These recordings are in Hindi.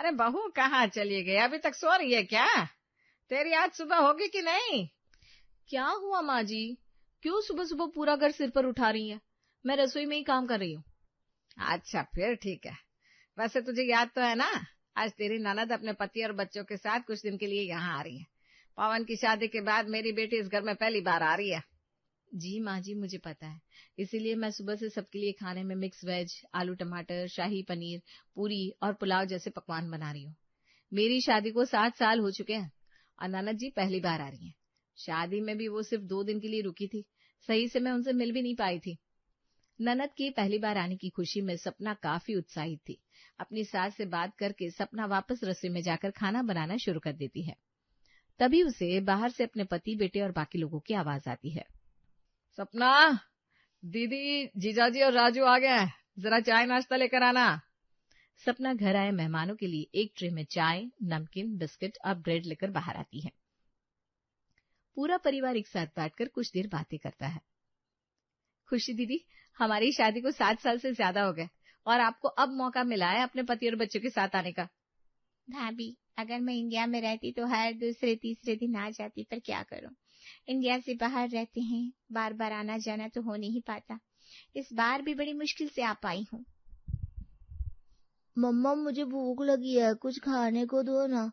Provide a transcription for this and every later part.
अरे बहू कहाँ चली गई? अभी तक सो रही है क्या? तेरी आज सुबह होगी कि नहीं? क्या हुआ माँ जी? क्यों सुबह सुबह पूरा घर सिर पर उठा रही है? मैं रसोई में ही काम कर रही हूँ। अच्छा फिर ठीक है। वैसे तुझे याद तो है ना, आज तेरी ननद अपने पति और बच्चों के साथ कुछ दिन के लिए यहाँ आ रही है। पवन की शादी के बाद मेरी बेटी इस घर में पहली बार आ रही है। जी माँ जी, मुझे पता है। इसीलिए मैं सुबह से सबके लिए खाने में मिक्स वेज, आलू टमाटर, शाही पनीर, पूरी और पुलाव जैसे पकवान बना रही हूँ। मेरी शादी को 7 साल हो चुके हैं और ननद जी पहली बार आ रही हैं। शादी में भी वो सिर्फ 2 दिन के लिए रुकी थी। सही से मैं उनसे मिल भी नहीं पाई थी। ननद की पहली बार आने की खुशी में सपना काफी उत्साहित थी। अपनी सास से बात करके सपना वापस रसोई में जाकर खाना बनाना शुरू कर देती है। तभी उसे बाहर से अपने पति, बेटे और बाकी लोगों की आवाज आती है। सपना, दीदी, जीजाजी और राजू आ गए हैं, जरा चाय नाश्ता लेकर आना। सपना घर आए मेहमानों के लिए एक ट्रे में चाय, नमकीन, बिस्किट और ब्रेड लेकर बाहर आती है। पूरा परिवार एक साथ बैठकर कुछ देर बातें करता है। खुशी दीदी, हमारी शादी को 7 साल से ज्यादा हो गए और आपको अब मौका मिला है अपने पति और बच्चों के साथ आने का। भाभी, अगर मैं इंडिया में रहती तो हर दूसरे तीसरे दिन आ जाती, पर क्या करूं, इंडिया से बाहर रहते हैं, बार बार आना जाना तो हो नहीं पाता। इस बार भी बड़ी मुश्किल से आ पाई हूँ। मम्मा, मुझे भूख लगी है, कुछ खाने को दो ना।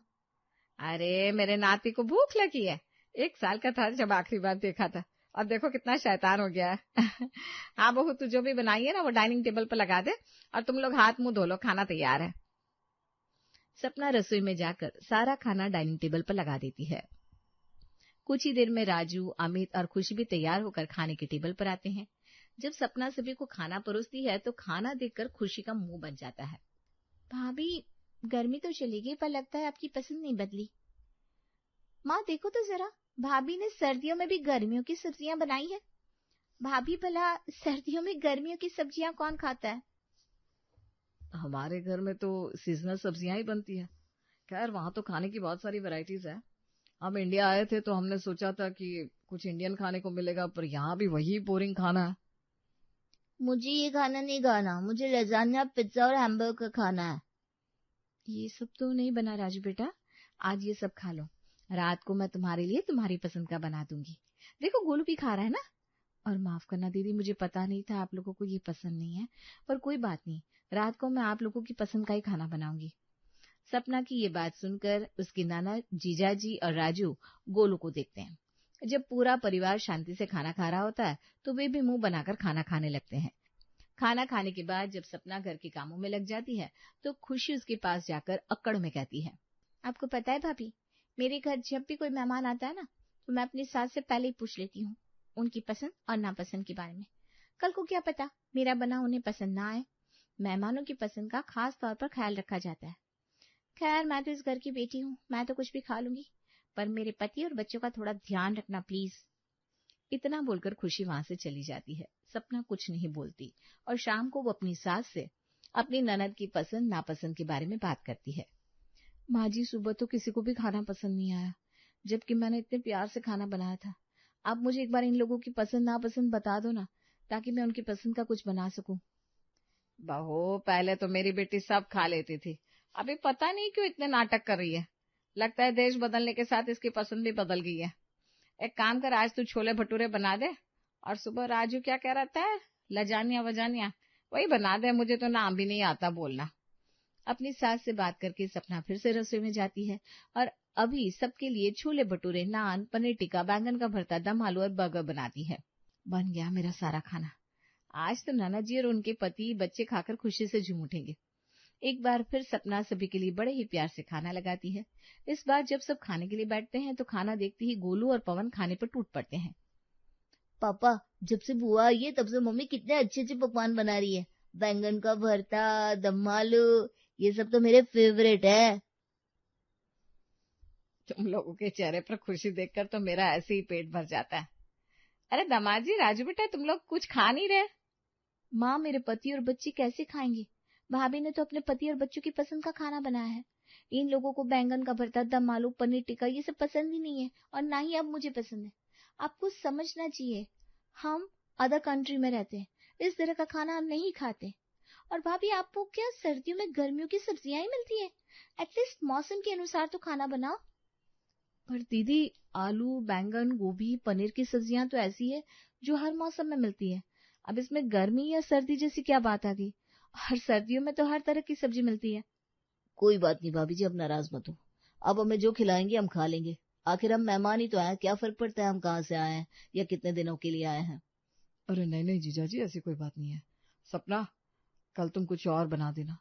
अरे मेरे नाती को भूख लगी है? 1 साल का था जब आखिरी बार देखा था, और देखो कितना शैतान हो गया है। हाँ बहू, तू जो भी बनाई है ना वो डाइनिंग टेबल पर लगा दे, और तुम लोग हाथ मुंह धो लो, खाना तैयार है। सपना रसोई में जाकर सारा खाना डाइनिंग टेबल पर लगा देती है। कुछ ही देर में राजू, अमित और खुशी भी तैयार होकर खाने के टेबल पर आते हैं। जब सपना सभी को खाना परोसती है तो खाना देखकर खुशी का मुंह बन जाता है। भाभी, गर्मी तो चली गई, पर लगता है आपकी पसंद नहीं बदली। माँ देखो तो जरा, भाभी ने सर्दियों में भी गर्मियों की सब्जियां बनाई है। भाभी, भला सर्दियों में गर्मियों की सब्जियां कौन खाता है? हमारे घर में तो सीजनल सब्जियां ही बनती है। खैर वहां तो खाने की बहुत सारी वैरायटीज है। हम इंडिया आए थे तो हमने सोचा था कि कुछ इंडियन खाने को मिलेगा, पर यहाँ भी वही बोरिंग खाना है। मुझे ये खाना नहीं खाना, मुझे लजानिया, पिज्जा और हैमबर्गर खाना है। ये सब तो नहीं बना राजू बेटा, आज ये सब खा लो। रात को मैं तुम्हारे लिए तुम्हारी पसंद का बना दूंगी। देखो गोलू भी खा रहा है ना। और माफ करना दीदी, मुझे पता नहीं था आप लोगों को ये पसंद नहीं है, पर कोई बात नहीं, रात को मैं आप लोगों की पसंद का ही खाना बनाऊंगी। सपना की ये बात सुनकर उसकी नाना, जीजाजी और राजू गोलू को देखते हैं। जब पूरा परिवार शांति से खाना खा रहा होता है तो वे भी मुंह बनाकर खाना खाने लगते हैं। खाना खाने के बाद जब सपना घर के कामों में लग जाती है तो खुशी उसके पास जाकर अक्कड़ में कहती है। आपको पता है भाभी, मेरे घर जब भी कोई मेहमान आता है ना, तो मैं अपनी सास से पहले ही पूछ लेती हूँ उनकी पसंद और नापसंद के बारे में। कल को क्या पता मेरा बना उन्हें पसंद ना आए। मेहमानों की पसंद का खास तौर पर ख्याल रखा जाता है। खैर, मैं तो इस घर की बेटी हूँ, मैं तो कुछ भी खा लूंगी, पर मेरे पति और बच्चों का थोड़ा ध्यान रखना प्लीज। इतना बोलकर खुशी वहां से चली जाती है। सपना कुछ नहीं बोलती और शाम को वो अपनी सास से अपनी ननद की पसंद नापसंद के बारे में बात करती है। माँ जी, सुबह तो किसी को भी खाना पसंद नहीं आया, जबकि मैंने इतने प्यार से खाना बनाया था। आप मुझे एक बार इन लोगों की पसंद नापसंद बता दो ना, ताकि मैं उनकी पसंद का कुछ बना सकूं। बहू, पहले तो मेरी बेटी सब खा लेती थी, अभी पता नहीं क्यों इतने नाटक कर रही है। लगता है देश बदलने के साथ इसकी पसंद भी बदल गई है। एक काम कर, आज तू छोले भटूरे बना दे, और सुबह राजू क्या कह रहा था, लजानिया वजानिया, वही बना दे। मुझे तो नाम भी नहीं आता बोलना। अपनी सास से बात करके सपना फिर से रसोई में जाती है और अभी सबके लिए छोले भटूरे, नान, पनीर टिक्का, बैंगन का भरता, दम आलू और बर्गर बनाती है। बन गया मेरा सारा खाना। आज तो नाना जी और उनके पति, बच्चे खाकर खुशी से झूम उठेंगे। एक बार फिर सपना सभी के लिए बड़े ही प्यार से खाना लगाती है। इस बार जब सब खाने के लिए बैठते हैं तो खाना देखते ही गोलू और पवन खाने पर टूट पड़ते हैं। पापा, जब से बुआ आई है तब से मम्मी कितने अच्छे अच्छे पकवान बना रही है। बैंगन का भरता, दम आलू, ये सब तो मेरे फेवरेट है। तुम लोगों के चेहरे पर खुशी देखकर तो मेरा ऐसे ही पेट भर जाता है। अरे दामाजी, राजू बेटा, तुम लोग कुछ खा नहीं रहे? माँ, मेरे पति और बच्चे कैसे खाएंगे? भाभी ने तो अपने पति और बच्चों की पसंद का खाना बनाया है। इन लोगों को बैंगन का भरता, दम आलू, पनीर टिक्का ये सब पसंद ही नहीं है, और ना ही अब मुझे पसंद है। आपको समझना चाहिए, हम अदर कंट्री में रहते हैं, इस तरह का खाना हम नहीं खाते। और भाभी आपको क्या सर्दियों में गर्मियों की सब्जियां ही मिलती है? एटलीस्ट मौसम के अनुसार तो खाना बनाओ। पर दीदी, आलू, बैंगन, गोभी, पनीर की सब्जियां तो ऐसी है जो हर मौसम में मिलती है। अब इसमें गर्मी या सर्दी जैसी क्या बात आ गई? हर सर्दियों में तो हर तरह की सब्जी मिलती है। कोई बात नहीं भाभी जी, अब नाराज मत हो। अब हमें जो खिलाएंगे हम खा लेंगे। आखिर हम मेहमान ही तो आए, क्या फर्क पड़ता है हम कहाँ से आए हैं या कितने दिनों के लिए आए हैं। अरे नहीं नहीं जीजा जी, ऐसी कोई बात नहीं है। सपना, कल तुम कुछ और बना देना।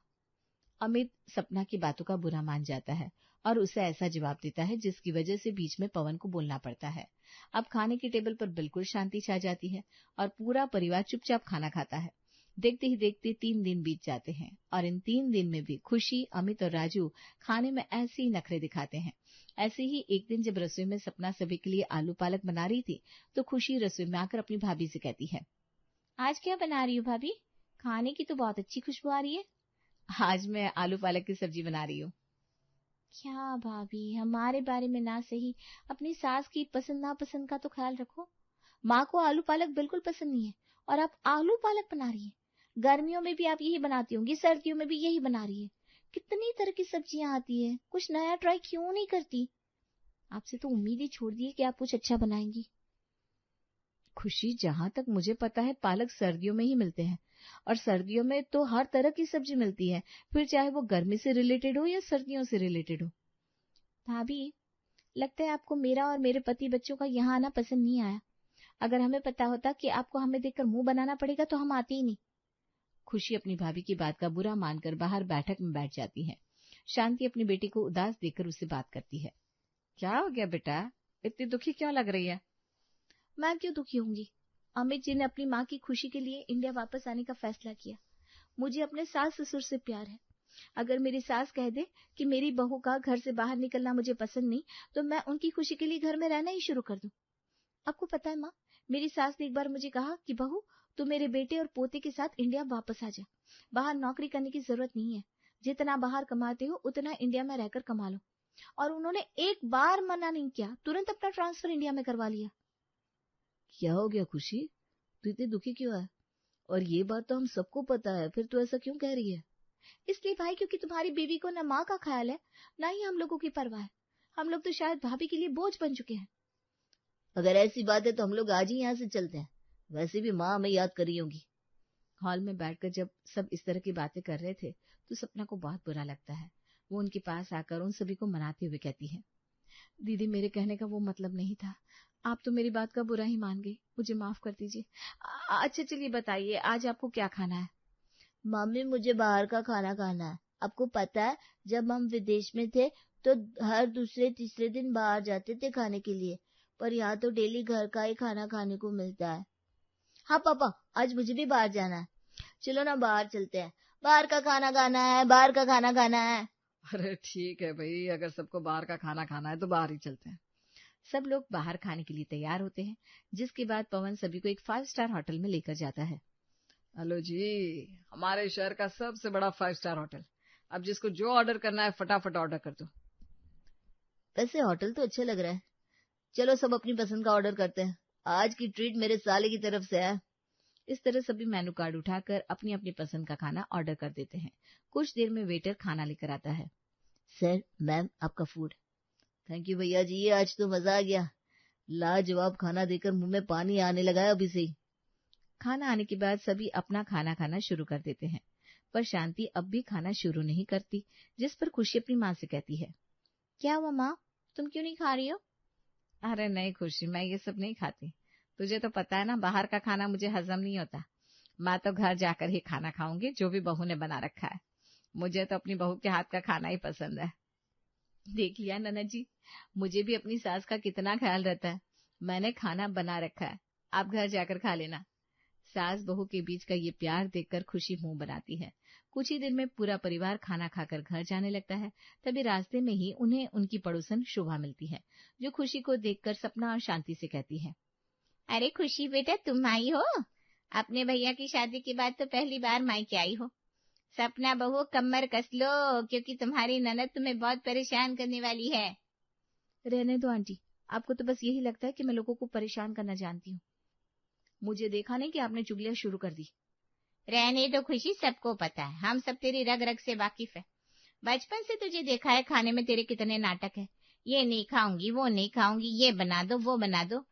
अमित सपना की बातों का बुरा मान जाता है और उसे ऐसा जवाब देता है जिसकी वजह से बीच में पवन को बोलना पड़ता है। अब खाने की टेबल पर बिल्कुल शांति छा जाती है और पूरा परिवार चुपचाप खाना खाता है। देखते ही देखते 3 दिन बीत जाते हैं और इन 3 दिन में भी खुशी, अमित और राजू खाने में ऐसे ही नखरे दिखाते हैं। ऐसे ही एक दिन जब रसोई में सपना सभी के लिए आलू पालक बना रही थी तो खुशी रसोई में आकर अपनी भाभी से कहती है, आज क्या बना रही हो भाभी? खाने की तो बहुत अच्छी खुशबू आ रही है। आज मैं आलू पालक की सब्जी बना रही हूँ। क्या भाभी, हमारे बारे में ना सही अपनी सास की पसंद नापसंद का तो ख्याल रखो। माँ को आलू पालक बिल्कुल पसंद नहीं है और आप आलू पालक बना रही है। गर्मियों में भी आप यही बनाती होंगी, सर्दियों में भी यही बना रही है। कितनी तरह की सब्जियां आती है, कुछ नया ट्राई क्यों नहीं करती? आपसे तो उम्मीद ही छोड़ दी है कि आप कुछ अच्छा बनाएंगी। खुशी, जहां तक मुझे पता है पालक सर्दियों में ही मिलते हैं और सर्दियों में तो हर तरह की सब्जी मिलती है, फिर चाहे वो गर्मी से रिलेटेड हो या सर्दियों से रिलेटेड हो। भाभी, लगता है आपको मेरा और मेरे पति बच्चों का यहाँ आना पसंद नहीं आया। अगर हमें पता होता कि आपको हमें देखकर मुंह बनाना पड़ेगा तो हम आते ही नहीं। खुशी अपनी भाभी की बात का बुरा मानकर बाहर बैठक में बैठ जाती है। शांति अपनी बेटी को उदास देखकर उससे बात करती है। क्या हो गया बेटा, इतनी दुखी क्यों लग रही है? मैं क्यों दुखी होंगी? अमित जी ने अपनी माँ की खुशी के लिए इंडिया वापस आने का फैसला किया। मुझे अपने सास ससुर से प्यार है। अगर मेरी सास कह दे कि मेरी बहू का घर से बाहर निकलना मुझे पसंद नहीं, तो मैं उनकी खुशी के लिए घर में रहना ही शुरू कर दूं। आपको पता है माँ, मेरी सास ने एक बार मुझे कहा कि बहू, तू मेरे बेटे और पोते के साथ इंडिया वापस आ जा। बाहर नौकरी करने की जरूरत नहीं है। जितना बाहर कमाते हो उतना इंडिया में रहकर कमा लो। और उन्होंने एक बार मना नहीं किया, तुरंत अपना ट्रांसफर इंडिया में करवा लिया। क्या हो गया खुशी, तू इतनी दुखी क्यों है? और ये बात तो हम सबको पता है, फिर तू ऐसा क्यों कह रही है? इसलिए भाई, क्योंकि तुम्हारी बीवी को न माँ का ख्याल है, न ही हम लोगों की परवाह है। हम लोग तो शायद भाभी के लिए बोझ बन चुके हैं। अगर ऐसी बात है तो हम लोग आज ही यहाँ से चलते हैं। वैसे भी माँ हमें याद कर रही होगी। हॉल में बैठकर जब सब इस तरह की बातें कर रहे थे तो सपना को बहुत बुरा लगता है। वो उनके पास आकर उन सभी को मनाते हुए कहती है, दीदी, मेरे कहने का वो मतलब नहीं था। आप तो मेरी बात का बुरा ही मान गई, मुझे माफ कर दीजिए। अच्छा चलिए बताइए, आज आपको क्या खाना है? मम्मी, मुझे बाहर का खाना खाना है। आपको पता है, जब हम विदेश में थे तो हर दूसरे तीसरे दिन बाहर जाते थे खाने के लिए, पर यहाँ तो डेली घर का ही खाना खाने को मिलता है। हाँ पापा, आज मुझे भी बाहर जाना है। चलो ना बाहर चलते हैं। बाहर का खाना खाना है, बाहर का खाना खाना है। अरे ठीक है भाई, अगर सबको बाहर का खाना खाना है तो बाहर ही चलते हैं। सब लोग बाहर खाने के लिए तैयार होते हैं, जिसके बाद पवन सभी को एक 5 स्टार होटल में लेकर जाता है। हेलो जी, हमारे शहर का सबसे बड़ा 5 स्टार होटल। अब जिसको जो ऑर्डर करना है फटाफट ऑर्डर कर दो। वैसे होटल तो अच्छा लग रहा है। चलो सब अपनी पसंद का ऑर्डर करते हैं। आज की ट्रीट मेरे साले की तरफ से है। इस तरह सभी मेनू कार्ड उठाकर अपनी अपनी पसंद का खाना ऑर्डर कर देते हैं। कुछ देर में वेटर खाना लेकर आता है। सर, मैम, आपका फूड। थैंक यू भैया जी, आज तो मजा आ गया। लाजवाब खाना देकर मुंह में पानी आने लगा है अभी से ही। खाना आने के बाद सभी अपना खाना खाना शुरू कर देते हैं, पर शांति अब भी खाना शुरू नहीं करती, जिस पर खुशी अपनी माँ से कहती है, क्या हुआ माँ, तुम क्यों नहीं खा रही हो? अरे नहीं खुशी, मैं ये सब नहीं खाती। तुझे तो पता है ना, बाहर का खाना मुझे हजम नहीं होता। मैं तो घर जाकर ही खाना खाऊंगी, जो भी बहू ने बना रखा है। मुझे तो अपनी बहू के हाथ का खाना ही पसंद है। देख लिया ननद जी, मुझे भी अपनी सास का कितना ख्याल रहता है। मैंने खाना बना रखा है, आप घर जाकर खा लेना। सास बहू के बीच का ये प्यार देखकर खुशी मुंह बनाती है। कुछ ही दिन में पूरा परिवार खाना खाकर घर जाने लगता है। तभी रास्ते में ही उन्हें उनकी पड़ोसन शोभा मिलती है, जो खुशी को देखकर सपना और शांति से कहती है, अरे खुशी बेटा, तुम आई हो? अपने भैया की शादी के बाद तो पहली बार मायके आई हो। सपना बहू, कमर कस लो, क्योंकि तुम्हारी ननद तुम्हें बहुत परेशान करने वाली है। रहने दो आंटी, आपको तो बस यही लगता है कि मैं लोगों को परेशान करना जानती हूँ। मुझे देखा नहीं कि आपने चुगलियां शुरू कर दी। रहने दो खुशी, सबको पता है, हम सब तेरी रग रग से वाकिफ है। बचपन से तुझे देखा है खाने में तेरे कितने नाटक है। ये नहीं खाऊंगी, वो नहीं खाऊंगी, ये बना दो, वो बना दो।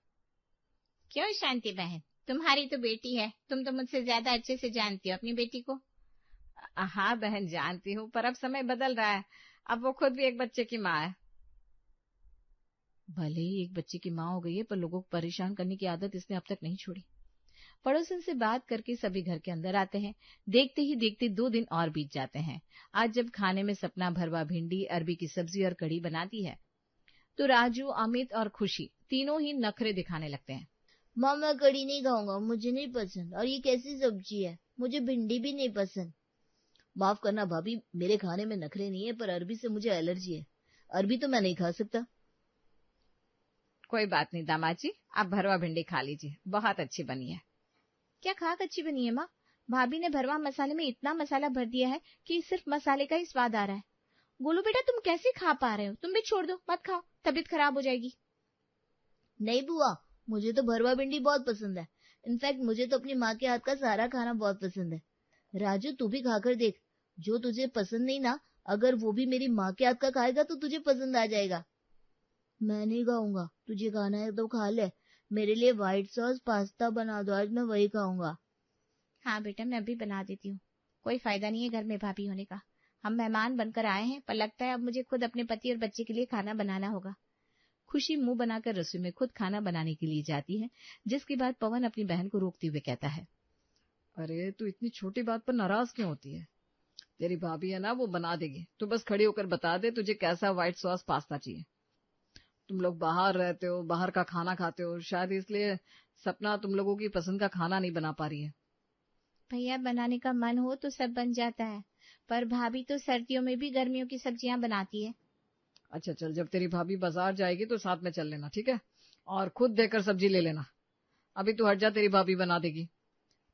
क्यों शांति बहन, तुम्हारी तो बेटी है, तुम तो मुझसे ज्यादा अच्छे से जानती हो अपनी बेटी को। हाँ बहन जानती हूँ, पर अब समय बदल रहा है, अब वो खुद भी एक बच्चे की माँ है। भले ही एक बच्चे की माँ हो गई है, पर लोगों को परेशान करने की आदत इसने अब तक नहीं छोड़ी। पड़ोसन से बात करके सभी घर के अंदर आते हैं। देखते ही देखते 2 दिन और बीत जाते हैं। आज जब खाने में सपना भरवा भिंडी, अरबी की सब्जी और कढ़ी बनाती है, तो राजू, अमित और खुशी तीनों ही नखरे दिखाने लगते हैं। माँ मैं कढ़ी नहीं खाऊंगा, मुझे नहीं पसंद, और ये कैसी सब्जी है, मुझे भिंडी भी नहीं पसंद। माफ करना भाभी, मेरे खाने में नखरे नहीं है, पर अरबी से मुझे एलर्जी है, अरबी तो मैं नहीं खा सकता। कोई बात नहीं दामाद जी, आप भरवा भिंडी खा लीजिए, बहुत अच्छी बनी है। क्या खाक अच्छी बनी है माँ? भाभी ने भरवा मसाले में इतना मसाला भर दिया है कि सिर्फ मसाले का ही स्वाद आ रहा है। गोलू बेटा तुम कैसे खा पा रहे हो? तुम भी छोड़ दो, मत खाओ, तबीयत खराब हो जाएगी। नहीं बुआ, मुझे तो भरवा भिंडी बहुत पसंद है। इनफैक्ट मुझे तो अपनी माँ के हाथ का सारा खाना बहुत पसंद है। राजू तू भी खाकर देख, जो तुझे पसंद नहीं ना, अगर वो भी मेरी माँ के हाथ का खाएगा तो तुझे पसंद आ जाएगा। मैं नहीं खाऊंगा, तुझे खाना है तो खा ले। मेरे लिए व्हाइट सॉस पास्ता बना दो, आज मैं वही खाऊंगा। हाँ बेटा मैं भी बना देती हूँ, कोई फायदा नहीं है घर में भाभी होने का। हम मेहमान बनकर आए हैं, पर लगता है अब मुझे खुद अपने पति और बच्चे के लिए खाना बनाना होगा। खुशी मुंह बनाकर रसोई में खुद खाना बनाने के लिए जाती है, जिसके बाद पवन अपनी बहन को रोकते हुए कहता है, अरे तू इतनी छोटी बात पर नाराज क्यों होती है? तेरी भाभी है ना, वो बना देगी, तू बस खड़ी होकर बता दे तुझे कैसा व्हाइट सॉस पास्ता चाहिए। तुम लोग बाहर रहते हो, बाहर का खाना खाते हो, शायद इसलिए सपना तुम लोगों की पसंद का खाना नहीं बना पा रही है। भैया बनाने का मन हो तो सब बन जाता है, पर भाभी तो सर्दियों में भी गर्मियों की सब्जियां बनाती है। अच्छा चल, जब तेरी भाभी बाजार जाएगी तो साथ में चल लेना, ठीक है? और खुद देकर सब्जी ले लेना। अभी तू हट जा, तेरी भाभी बना देगी।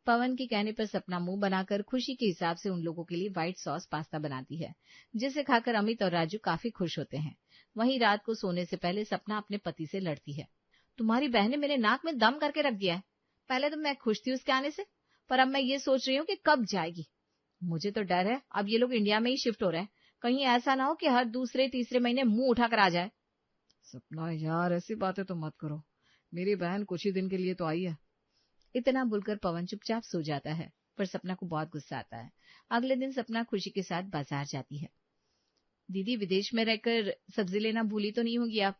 पवन के कहने पर सपना मुंह बनाकर खुशी के हिसाब से उन लोगों के लिए व्हाइट सॉस पास्ता बनाती है, जिसे खाकर अमित और राजू काफी खुश होते हैं। वहीं रात को सोने से पहले सपना अपने पति से लड़ती है, तुम्हारी बहन ने मेरे नाक में दम करके रख दिया है। पहले तो मैं खुश थी उसके आने से, पर अब मैं ये सोच रही हूँ कि कब जाएगी। मुझे तो डर है अब ये लोग इंडिया में ही शिफ्ट हो रहे हैं, कहीं ऐसा ना हो कि हर दूसरे तीसरे महीने मुंह उठाकर आ जाए। सपना यार ऐसी बातें तो मत करो, मेरी बहन कुछ ही दिन के लिए तो आई है। इतना बोलकर पवन चुपचाप सो जाता है, पर सपना को बहुत गुस्सा आता है। अगले दिन सपना खुशी के साथ बाजार जाती है। दीदी विदेश में रहकर सब्जी लेना भूली तो नहीं होगी आप?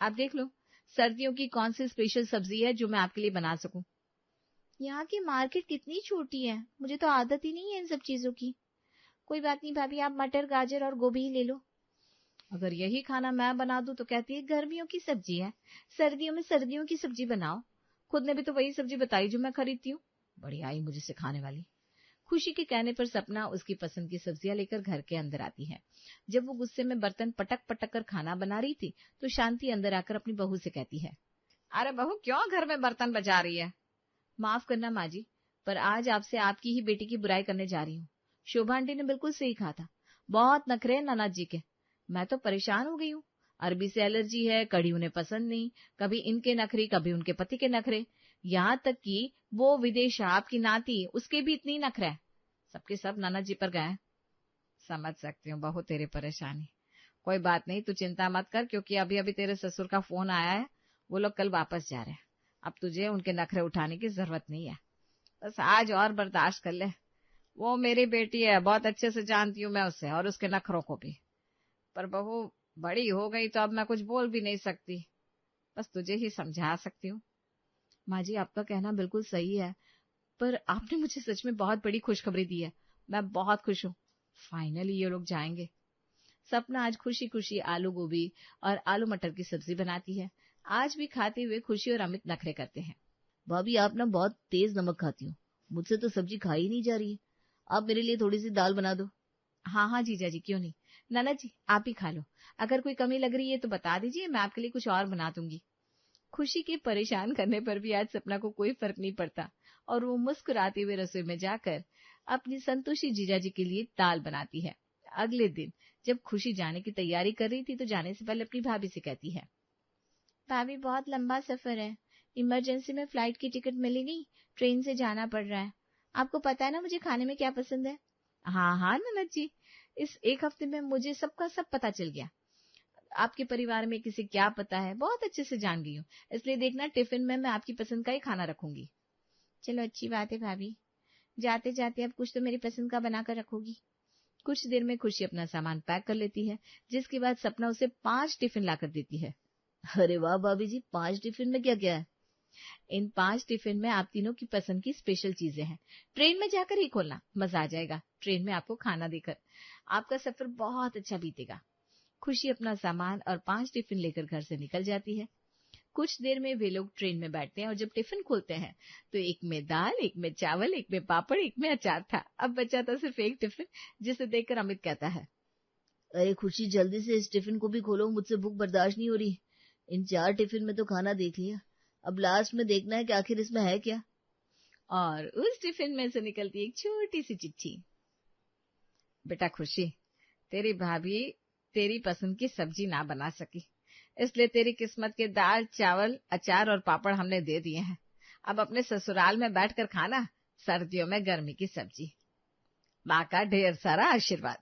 आप देख लो सर्दियों की कौन सी स्पेशल सब्जी है जो मैं आपके लिए बना सकूं। यहाँ की मार्केट कितनी छोटी है, मुझे तो आदत ही नहीं है इन सब चीजों की। कोई बात नहीं भाभी, आप मटर गाजर और गोभी ही ले लो। अगर यही खाना मैं बना दूं तो कहती है गर्मियों की सब्जी है, सर्दियों में सर्दियों की सब्जी बनाओ। खुद ने भी तो वही सब्जी बताई जो मैं खरीदती हूँ, बड़ी आई मुझे सिखाने वाली। खुशी के कहने पर सपना उसकी पसंद की सब्जियां लेकर घर के अंदर आती है। जब वो गुस्से में बर्तन पटक पटक कर खाना बना रही थी तो शांति अंदर आकर अपनी बहू से कहती है, अरे बहू क्यों घर में बर्तन बजा रही है? माफ करना माँ जी, पर आज आपसे आपकी ही बेटी की बुराई करने जा रही हूँ। शोभा आंटी ने बिल्कुल सही कहा था, बहुत नखरे हैं ननद जी के। मैं तो परेशान हो गई हूँ, अरबी से एलर्जी है, कढ़ी उन्हें पसंद नहीं, कभी इनके नखरे कभी उनके पति के नखरे, यहाँ तक कि वो विदेश आपकी नाती उसके भी इतनी नखरा है। सबके सब ननद जी पर गए। समझ सकती हूँ बहू तेरी परेशानी, कोई बात नहीं, तू चिंता मत कर, क्योंकि अभी अभी तेरे ससुर का फोन आया है, वो लोग कल वापस जा रहे हैं। अब तुझे उनके नखरे उठाने की जरूरत नहीं है, बस आज और बर्दाश्त कर ले। वो मेरी बेटी है, बहुत अच्छे से जानती हूँ मैं उसे और उसके नखरों को भी, पर बहू बड़ी हो गई तो अब मैं कुछ बोल भी नहीं सकती, बस तुझे ही समझा सकती हूँ। माँ जी आपका कहना बिल्कुल सही है, पर आपने मुझे सच में बहुत बड़ी खुशखबरी दी है, मैं बहुत खुश हूँ। फाइनली ये लोग जाएंगे। सपना आज खुशी खुशी आलू गोभी और आलू मटर की सब्जी बनाती है। आज भी खाते हुए खुशी और अमित नखरे करते हैं। भाभी आप ना बहुत तेज नमक खाती हो, मुझसे तो सब्जी खाई नहीं जा रही है, आप मेरे लिए थोड़ी सी दाल बना दो। हाँ हाँ जीजा जी, क्यों नहीं। नाना जी आप ही खा लो, अगर कोई कमी लग रही है तो बता दीजिए, मैं आपके लिए कुछ और बना दूंगी। खुशी के परेशान करने पर भी आज सपना को कोई फर्क नहीं पड़ता और वो मुस्कुराते हुए रसोई में जाकर अपनी संतोषी जीजा जी के लिए दाल बनाती है। अगले दिन जब खुशी जाने की तैयारी कर रही थी तो जाने से पहले अपनी भाभी से कहती है, भाभी बहुत लंबा सफर है, इमरजेंसी में फ्लाइट की टिकट मिली नहीं, ट्रेन से जाना पड़ रहा है। आपको पता है ना मुझे खाने में क्या पसंद है? हाँ हाँ ननद जी, इस एक हफ्ते में मुझे सबका सब पता चल गया। आपके परिवार में किसे क्या पता है बहुत अच्छे से जान गई हूँ। इसलिए देखना टिफिन में मैं आपकी पसंद का ही खाना रखूंगी। चलो अच्छी बात है भाभी, जाते जाते अब कुछ तो मेरी पसंद का बनाकर रखोगी। कुछ देर में खुशी अपना सामान पैक कर लेती है, जिसके बाद सपना उसे 5 टिफिन लाकर देती है। अरे वाह भाभी जी, 5 टिफिन में क्या क्या है? इन 5 टिफिन में आप तीनों की पसंद की स्पेशल चीजें हैं। ट्रेन में जाकर ही खोलना, मजा आ जाएगा ट्रेन में आपको खाना देकर। आपका सफर बहुत अच्छा बीतेगा। खुशी अपना सामान और 5 टिफिन लेकर घर से निकल जाती है। कुछ देर में वे लोग ट्रेन में बैठते हैं और जब टिफिन खोलते हैं तो एक में दाल, एक में चावल, एक में पापड़, एक में अचार था। अब बचा था सिर्फ एक टिफिन, जिसे देखकर अमित कहता है, अरे खुशी, जल्दी से इस टिफिन को भी खोलो, मुझसे भूख बर्दाश्त नहीं हो रही। इन 4 टिफिन में तो खाना देख लिया, अब लास्ट में देखना है कि आखिर इसमें है क्या। और उस टिफिन में से निकलती एक छोटी सी चिट्ठी। बेटा खुशी, तेरी भाभी तेरी पसंद की सब्जी ना बना सकी, इसलिए तेरी किस्मत के दाल, चावल, अचार और पापड़ हमने दे दिए हैं। अब अपने ससुराल में बैठकर खाना, सर्दियों में गर्मी की सब्जी। माँ का ढेर सारा आशीर्वाद।